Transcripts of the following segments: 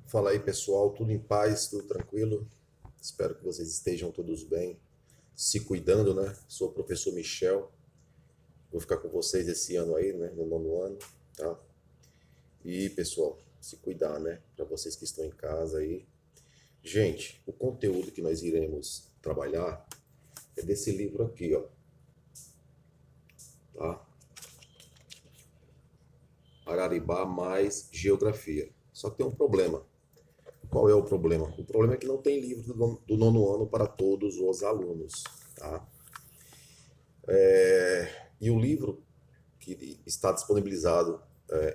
Fala aí, pessoal, tudo em paz, tudo tranquilo? Espero que vocês estejam todos bem, se cuidando, né? Sou o professor Michel, vou ficar com vocês esse ano aí, né? No nono ano, tá? E, pessoal, se cuidar, né? Para vocês que estão em casa aí. Gente, o conteúdo que nós iremos trabalhar é desse livro aqui, ó, tá? Araribá mais Geografia. Só que tem um problema. Qual é o problema? O problema é que não tem livro do nono ano para todos os alunos, tá? E o livro que está disponibilizado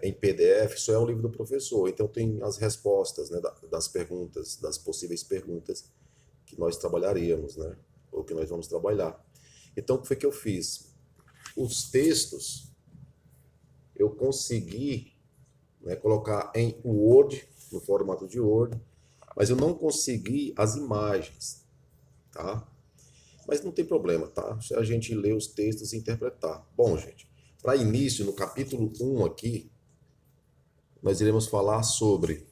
em PDF só é o livro do professor. Então tem as respostas, né, das perguntas, das possíveis perguntas que nós trabalharíamos, né? Ou que nós vamos trabalhar. Então o que foi que eu fiz? Os textos eu consegui, né, colocar em Word, no formato de Word, mas eu não consegui as imagens, tá? Mas não tem problema, tá? Se a gente ler os textos e interpretar. Bom, gente, para início, no capítulo 1 aqui, nós iremos falar sobre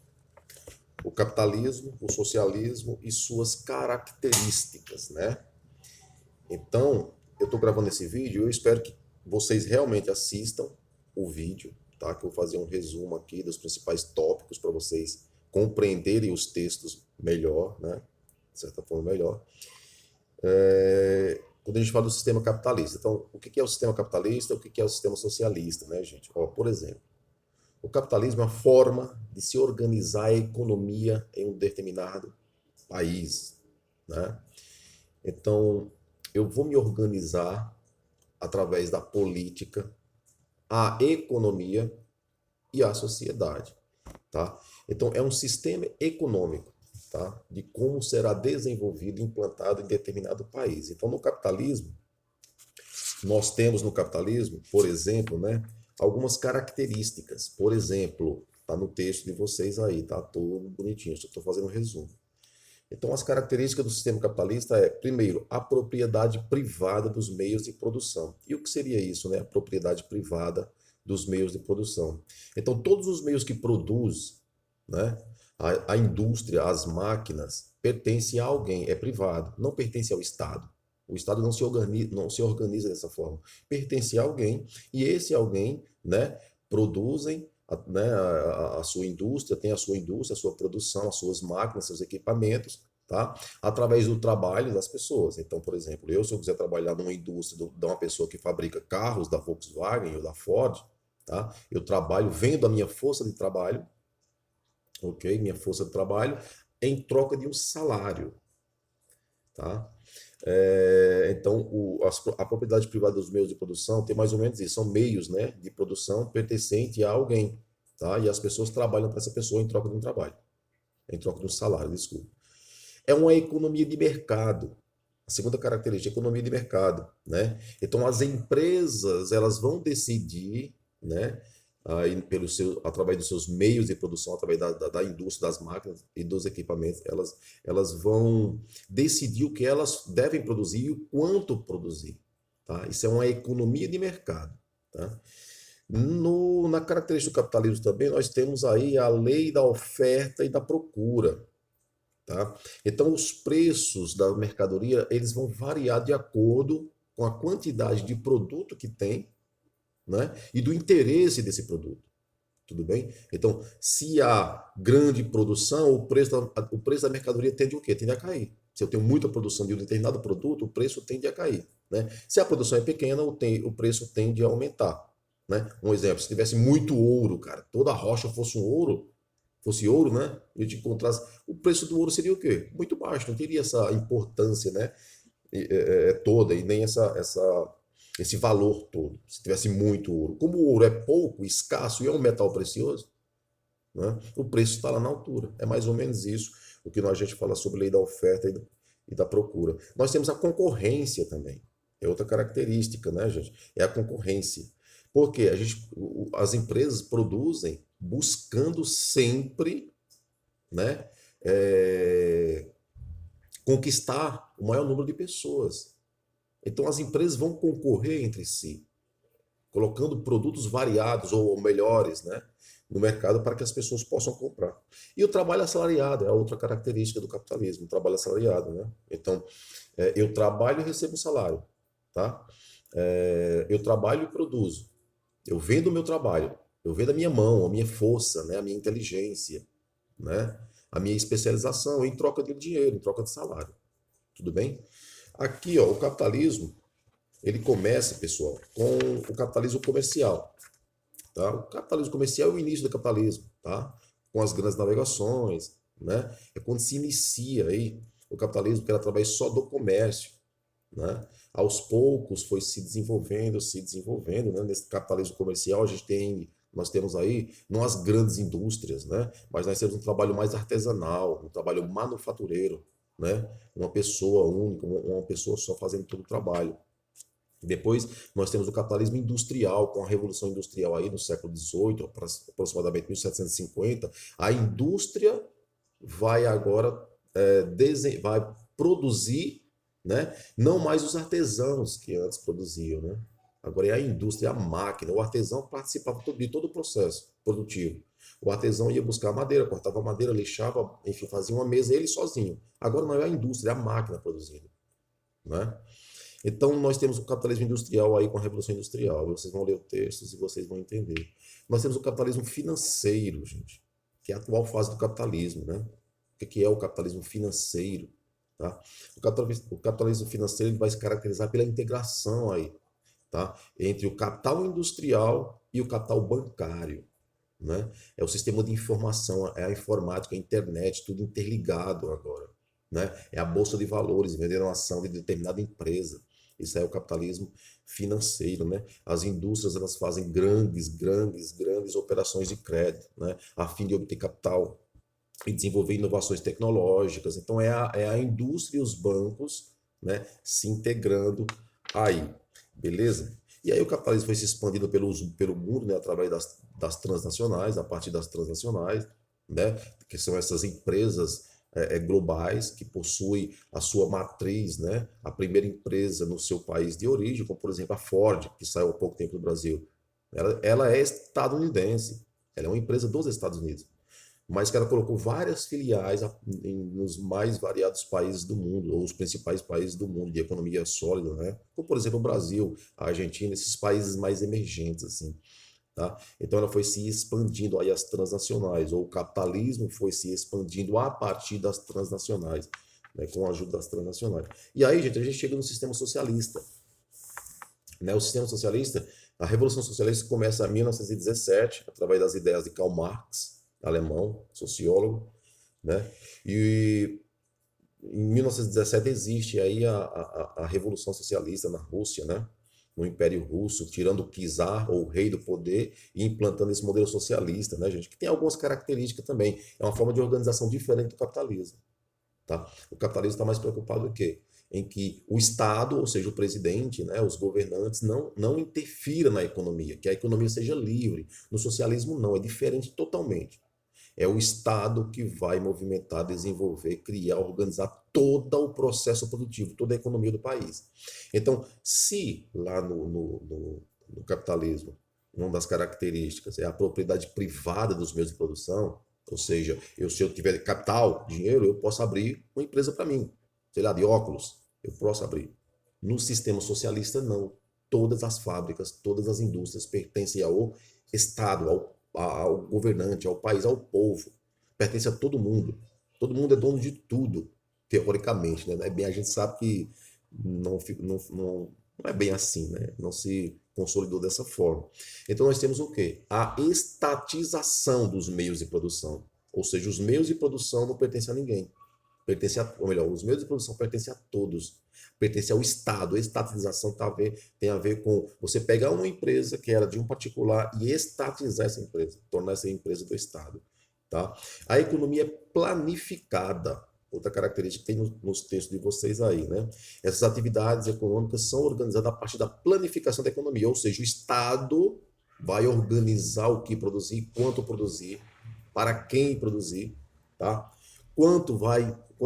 o capitalismo, o socialismo e suas características, né? Então, eu estou gravando esse vídeo e eu espero que vocês realmente assistam o vídeo, tá? Que eu vou fazer um resumo aqui dos principais tópicos para vocês compreenderem os textos melhor, né? De certa forma, melhor. Quando a gente fala do sistema capitalista. Então, o que é o sistema capitalista? O que é o sistema socialista, né, gente? Ó, por exemplo, o capitalismo é uma forma de se organizar a economia em um determinado país, né? Então, eu vou me organizar através da política, a economia e a sociedade, tá? Então, é um sistema econômico, tá? De como será desenvolvido e implantado em determinado país. Então, no capitalismo, nós temos no capitalismo, por exemplo, né, algumas características. Por exemplo, tá no texto de vocês aí, tá tudo bonitinho, só estou fazendo um resumo. Então, as características do sistema capitalista é, primeiro, a propriedade privada dos meios de produção. E o que seria isso, né? A propriedade privada dos meios de produção. Então, todos os meios que produz, né, a indústria, as máquinas, pertencem a alguém, é privado, não pertence ao Estado. O Estado não se organiza dessa forma. Pertence a alguém e esse alguém, né, produzem, né, a sua indústria, tem a sua indústria, a sua produção, as suas máquinas, seus equipamentos, tá? Através do trabalho das pessoas. Então, por exemplo, se eu quiser trabalhar numa indústria de uma pessoa que fabrica carros da Volkswagen ou da Ford, tá? Eu trabalho, vendo a minha força de trabalho, ok? Minha força de trabalho, em troca de um salário, tá? Então, a propriedade privada dos meios de produção tem mais ou menos isso, são meios, né, de produção pertencente a alguém, tá? E as pessoas trabalham para essa pessoa em troca de um trabalho, em troca de um salário, desculpa. É uma economia de mercado. A segunda característica, economia de mercado, né? Então, as empresas, elas vão decidir, né, através dos seus meios de produção, através da indústria, das máquinas e dos equipamentos, elas vão decidir o que elas devem produzir e o quanto produzir, tá? Isso é uma economia de mercado, tá? Na característica do capitalismo também, nós temos aí a lei da oferta e da procura, tá? Então, os preços da mercadoria, eles vão variar de acordo com a quantidade de produto que tem, né? E do interesse desse produto. Tudo bem? Então, se há grande produção, o preço da mercadoria tende o quê? Tende a cair. Se eu tenho muita produção de um determinado produto, o preço tende a cair, né? Se a produção é pequena, o preço tende a aumentar, né? Um exemplo, se tivesse muito ouro, cara, toda a rocha fosse ouro, né? E te encontrasse, o preço do ouro seria o quê? Muito baixo, não teria essa importância, né? Toda e nem esse valor todo, se tivesse muito ouro. Como o ouro é pouco, escasso e é um metal precioso, né, o preço está lá na altura. É mais ou menos isso o que a gente fala sobre lei da oferta e da procura. Nós temos a concorrência também. É outra característica, né, gente? É a concorrência. Porque as empresas produzem buscando sempre, né, é, conquistar o maior número de pessoas. Então as empresas vão concorrer entre si, colocando produtos variados ou melhores, né, no mercado para que as pessoas possam comprar. E o trabalho assalariado é a outra característica do capitalismo, o trabalho assalariado, né? Então, eu trabalho e recebo um salário, tá? Eu trabalho e produzo. Eu vendo o meu trabalho, eu vendo a minha mão, a minha força, né? A minha inteligência, né? A minha especialização em troca de dinheiro, em troca de salário. Tudo bem? Aqui, ó, o capitalismo, ele começa, pessoal, com o capitalismo comercial. Tá? O capitalismo comercial é o início do capitalismo, tá? Com as grandes navegações, né? É quando se inicia aí o capitalismo, que era através só do comércio, né? Aos poucos foi se desenvolvendo, né? Nesse capitalismo comercial nós temos aí, não as grandes indústrias, né? Mas nós temos um trabalho mais artesanal, um trabalho manufatureiro, né? Uma pessoa única, uma pessoa só fazendo todo o trabalho. Depois nós temos o capitalismo industrial, com a Revolução Industrial aí no século XVIII, aproximadamente 1750, a indústria vai agora vai produzir, né? Não mais os artesãos que antes produziam, né? Agora é a indústria, a máquina. O artesão participava de todo o processo produtivo. O artesão ia buscar madeira, cortava madeira, lixava, enfim, fazia uma mesa ele sozinho. Agora não é a indústria, é a máquina produzindo, né? Então, nós temos o capitalismo industrial aí com a Revolução Industrial. Vocês vão ler os textos e vocês vão entender. Nós temos o capitalismo financeiro, gente, que é a atual fase do capitalismo, né? O que é o capitalismo financeiro? Tá? O capitalismo financeiro ele vai se caracterizar pela integração aí, tá? Entre o capital industrial e o capital bancário. Né? É o sistema de informação, é a informática, a internet, tudo interligado agora. Né? É a bolsa de valores, vender uma ação de determinada empresa. Isso é o capitalismo financeiro, né? As indústrias elas fazem grandes operações de crédito, né? A fim de obter capital e desenvolver inovações tecnológicas. Então é a indústria e os bancos, né, se integrando aí, beleza? E aí o capitalismo foi se expandindo pelo mundo, né, através das transnacionais, a partir das transnacionais, né, que são essas empresas globais que possuem a sua matriz, né, a primeira empresa no seu país de origem, como por exemplo a Ford, que saiu há pouco tempo do Brasil. Ela é estadunidense, ela é uma empresa dos Estados Unidos, mas que ela colocou várias filiais nos mais variados países do mundo, ou os principais países do mundo de economia sólida, né? Como, por exemplo, o Brasil, a Argentina, esses países mais emergentes, assim, tá? Então ela foi se expandindo aí as transnacionais, ou o capitalismo foi se expandindo a partir das transnacionais, né? Com a ajuda das transnacionais. E aí, gente, a gente chega no sistema socialista, né? O sistema socialista, a Revolução Socialista começa em 1917, através das ideias de Karl Marx, alemão, sociólogo, né? E em 1917 existe aí a Revolução Socialista na Rússia, né? No Império Russo, tirando o czar ou o rei do poder e implantando esse modelo socialista, né, gente? Que tem algumas características também. É uma forma de organização diferente do capitalismo, tá? O capitalismo está mais preocupado em quê? Em que o Estado, ou seja, o presidente, né, os governantes, não interfira na economia, que a economia seja livre. No socialismo, não, é diferente totalmente. É o Estado que vai movimentar, desenvolver, criar, organizar todo o processo produtivo, toda a economia do país. Então, se lá no capitalismo, uma das características é a propriedade privada dos meios de produção, ou seja, se eu tiver capital, dinheiro, eu posso abrir uma empresa para mim, sei lá, de óculos, eu posso abrir. No sistema socialista, não. Todas as fábricas, todas as indústrias pertencem ao Estado, ao governante, ao país, ao povo. Pertence a todo mundo. Todo mundo é dono de tudo, teoricamente, né? A gente sabe que não é bem assim, né? Não se consolidou dessa forma. Então nós temos o quê? A estatização dos meios de produção. Ou seja, os meios de produção não pertencem a ninguém. Ou melhor, os meios de produção pertencem a todos. Pertence ao Estado. A estatização tem a ver com você pegar uma empresa que era de um particular e estatizar essa empresa, tornar essa empresa do Estado. Tá? A economia é planificada. Outra característica que tem nos textos de vocês aí, né? Essas atividades econômicas são organizadas a partir da planificação da economia, ou seja, o Estado vai organizar o que produzir, quanto produzir, para quem produzir, tá? Quanto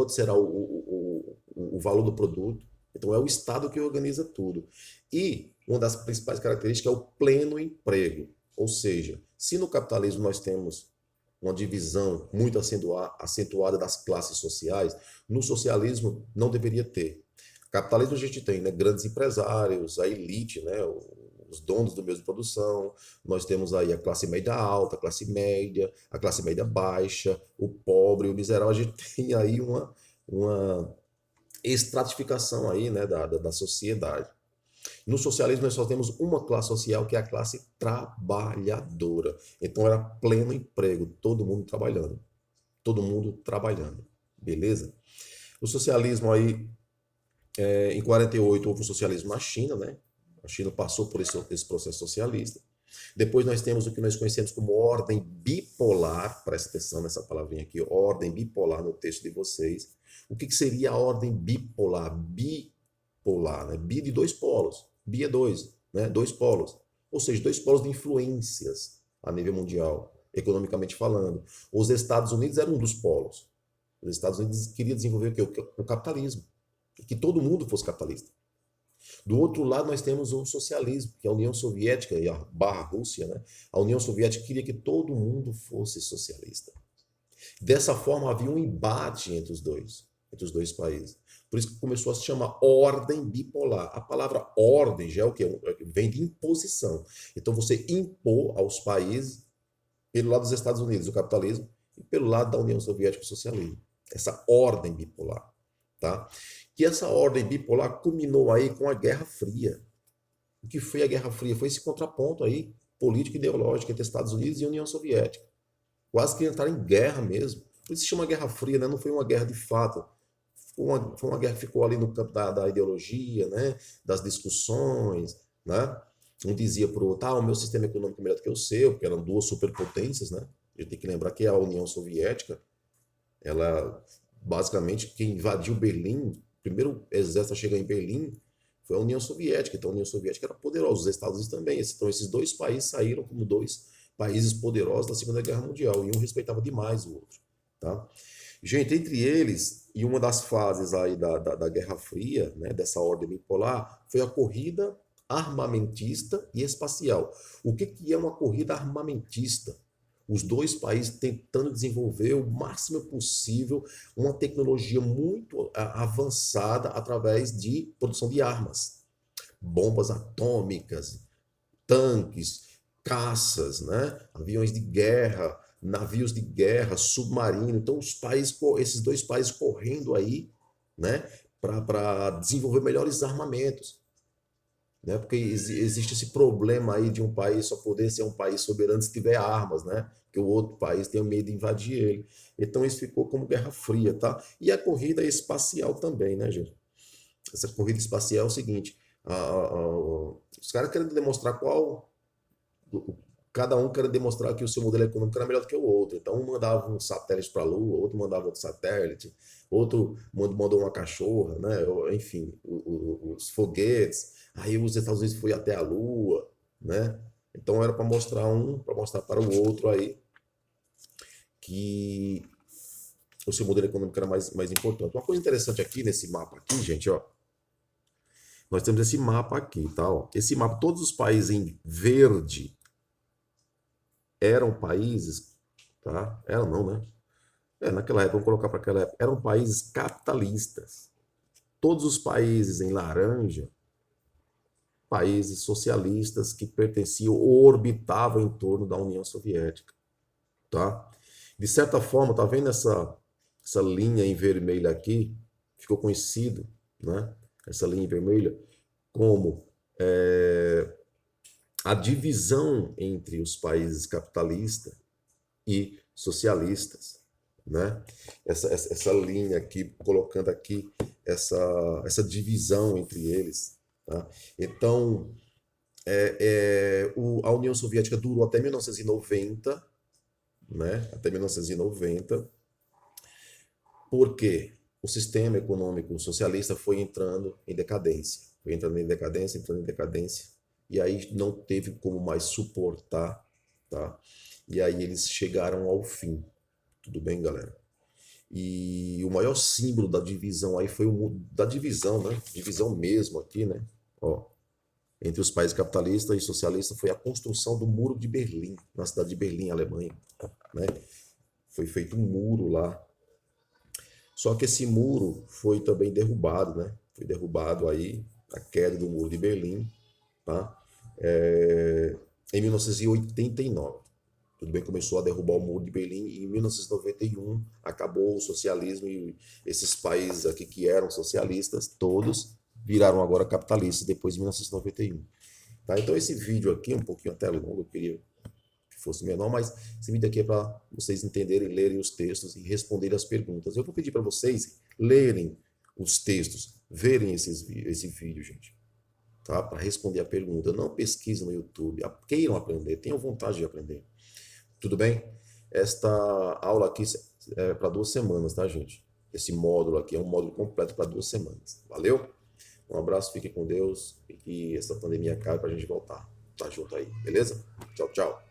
será o valor do produto. Então é o Estado que organiza tudo. E uma das principais características é o pleno emprego, ou seja, Se no capitalismo nós temos uma divisão muito acentuada das classes sociais, no socialismo não deveria ter. Capitalismo a gente tem, né, grandes empresários, a elite, né, os donos do meio de produção, nós temos aí a classe média alta, a classe média baixa, o pobre, o miserável, a gente tem aí uma estratificação aí, né, da sociedade. No socialismo, nós só temos uma classe social, que é a classe trabalhadora. Então, era pleno emprego, todo mundo trabalhando. Todo mundo trabalhando. Beleza? O socialismo aí, em 48, houve o socialismo na China, né? A China passou por esse processo socialista. Depois nós temos o que nós conhecemos como ordem bipolar, presta atenção nessa palavrinha aqui, ordem bipolar no texto de vocês. O que seria a ordem bipolar? Bipolar, né? Bi de dois polos. Bi é dois, né? Dois polos. Ou seja, dois polos de influências a nível mundial, economicamente falando. Os Estados Unidos eram um dos polos. Os Estados Unidos queriam desenvolver o quê? O capitalismo. Que todo mundo fosse capitalista. Do outro lado, nós temos o socialismo, que é a União Soviética e a barra Rússia, né? A União Soviética queria que todo mundo fosse socialista. Dessa forma, havia um embate entre os dois países. Por isso que começou a se chamar ordem bipolar. A palavra ordem já é o quê? Vem de imposição. Então, você impor aos países, pelo lado dos Estados Unidos, o capitalismo, e pelo lado da União Soviética, o socialismo. Essa ordem bipolar. Tá? Que essa ordem bipolar culminou aí com a Guerra Fria. O que foi a Guerra Fria? Foi esse contraponto aí, político e ideológico, entre Estados Unidos e União Soviética. Quase que entraram em guerra mesmo. Por isso se chama Guerra Fria, né? Não foi uma guerra de fato. Foi uma guerra que ficou ali no campo da ideologia, né? Das discussões, né? Um dizia para o outro, o meu sistema econômico é melhor do que o seu, porque eram duas superpotências, né? A gente tem que lembrar que a União Soviética, ela, basicamente, quem invadiu Berlim, o primeiro exército a chegar em Berlim, foi a União Soviética. Então, a União Soviética era poderosa, os Estados Unidos também. Então, esses dois países saíram como dois países poderosos da Segunda Guerra Mundial, e um respeitava demais o outro. Tá? Gente, entre eles, e uma das fases aí da Guerra Fria, né, dessa ordem bipolar, foi a corrida armamentista e espacial. O que é uma corrida armamentista? Os dois países tentando desenvolver o máximo possível uma tecnologia muito avançada através de produção de armas, bombas atômicas, tanques, caças, né? Aviões de guerra, navios de guerra, submarino. Então, esses dois países correndo aí, né, para desenvolver melhores armamentos. Né? Porque existe esse problema aí de um país só poder ser um país soberano se tiver armas, né? Que o outro país tem medo de invadir ele. Então isso ficou como Guerra Fria, tá? E a corrida espacial também, né, gente? Essa corrida espacial é o seguinte: os caras querem demonstrar cada um quer demonstrar que o seu modelo econômico era melhor do que o outro. Então, um mandava um satélite para a Lua, outro mandava outro satélite, outro mandou uma cachorra, né? Enfim, os foguetes. Aí os Estados Unidos foi até a Lua, né? Então era para mostrar para o outro aí que o seu modelo econômico era mais importante. Uma coisa interessante aqui nesse mapa aqui, gente, ó, nós temos esse mapa aqui, tá? Ó. Esse mapa, todos os países em verde eram países, tá? Eram não, né? Naquela época, vamos colocar para aquela época, eram países capitalistas. Todos os países em laranja, países socialistas que pertenciam ou orbitavam em torno da União Soviética, tá? De certa forma, tá vendo essa linha em vermelho aqui? Ficou conhecido, né? Essa linha em vermelho como a divisão entre os países capitalistas e socialistas, né? Essa linha aqui, colocando aqui essa divisão entre eles, tá? Então, a União Soviética durou até 1990, né? Até 1990, porque o sistema econômico socialista foi entrando em decadência, entrando em decadência, e aí não teve como mais suportar, tá? E aí eles chegaram ao fim. Tudo bem, galera? E o maior símbolo da divisão aí foi da divisão, né? Divisão mesmo aqui, né? Ó. entre os países capitalistas e socialistas foi a construção do Muro de Berlim, na cidade de Berlim, Alemanha, né? Foi feito um muro lá. Só que esse muro foi também derrubado, né? Foi derrubado aí, a queda do Muro de Berlim, tá? Em 1989. Tudo bem, começou a derrubar o Muro de Berlim e em 1991 acabou o socialismo e esses países aqui que eram socialistas, todos viraram agora capitalistas depois de 1991. Tá? Então esse vídeo aqui, um pouquinho até longo, eu queria que fosse menor, mas esse vídeo aqui é para vocês entenderem, lerem os textos e responderem as perguntas. Eu vou pedir para vocês lerem os textos, verem esse vídeo, gente, tá? Para responder a pergunta. Não pesquisem no YouTube, queiram aprender, tenham vontade de aprender. Tudo bem? Esta aula aqui é para 2 semanas, tá, gente? Esse módulo aqui é um módulo completo para 2 semanas. Valeu? Um abraço, fiquem com Deus e que essa pandemia acabe para a gente voltar. Tá junto aí, beleza? Tchau, tchau.